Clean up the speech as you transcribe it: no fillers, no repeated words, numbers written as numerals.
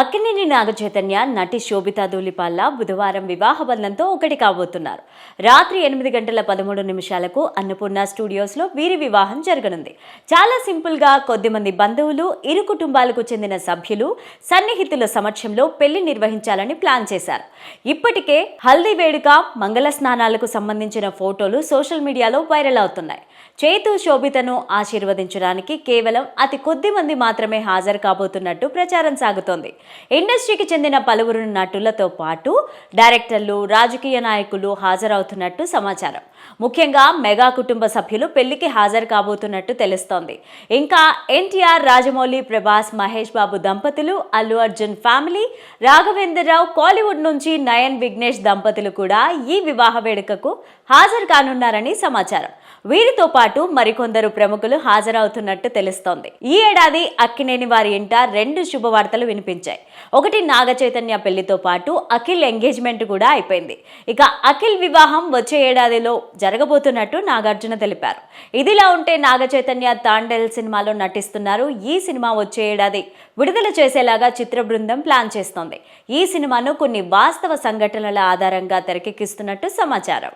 అక్కినేని నాగచైతన్య నటి శోభితా ధూళిపాల్ల బుధవారం వివాహ బంధంతో ఒకటి కాబోతున్నారు. రాత్రి 8:13 అన్నపూర్ణ స్టూడియోస్లో వీరి వివాహం జరగనుంది. చాలా సింపుల్గా కొద్దిమంది బంధువులు, ఇరు కుటుంబాలకు చెందిన సభ్యులు, సన్నిహితుల సమక్షంలో పెళ్లి నిర్వహించాలని ప్లాన్ చేశారు. ఇప్పటికే హల్దీ వేడుక, మంగళ స్నానాలకు సంబంధించిన ఫోటోలు సోషల్ మీడియాలో వైరల్ అవుతున్నాయి. చైతు శోభితను ఆశీర్వదించడానికి కేవలం అతి కొద్ది మంది మాత్రమే హాజరు కాబోతున్నట్టు ప్రచారం సాగుతోంది. ఇండస్ట్రీకి చెందిన పలువురు నటులతో పాటు డైరెక్టర్లు, రాజకీయ నాయకులు హాజరవుతున్నట్టు సమాచారం. ముఖ్యంగా మెగా కుటుంబ సభ్యులు పెళ్లికి హాజరు కాబోతున్నట్టు తెలుస్తోంది. ఇంకా ఎన్టీఆర్, రాజమౌళి, ప్రభాస్, మహేష్ బాబు దంపతులు, అల్లు అర్జున్ ఫ్యామిలీ, రాఘవేంద్రరావు, కోలీవుడ్ నుంచి నయన్, విఘ్నేష్ దంపతులు కూడా ఈ వివాహ వేడుకకు హాజరు కానున్నారని సమాచారం. వీరితో పాటు మరికొందరు ప్రముఖులు హాజరవుతున్నట్టు తెలుస్తోంది. ఈ ఏడాది అక్కినేని వారి ఇంట 2 శుభవార్తలు వినిపించాయి. ఒకటి, నాగచైతన్య పెళ్లితో పాటు అఖిల్ ఎంగేజ్మెంట్ కూడా అయిపోయింది. ఇక అఖిల్ వివాహం వచ్చే ఏడాదిలో జరగబోతున్నట్టు నాగార్జున తెలిపారు. ఇదిలా ఉంటే నాగచైతన్య తాండెల్ సినిమాలో నటిస్తున్నారు. ఈ సినిమా వచ్చే ఏడాది విడుదల చేసేలాగా చిత్ర బృందం ప్లాన్ చేస్తోంది. ఈ సినిమాను కొన్ని వాస్తవ సంఘటనల ఆధారంగా తెరకెక్కిస్తున్నట్టు సమాచారం.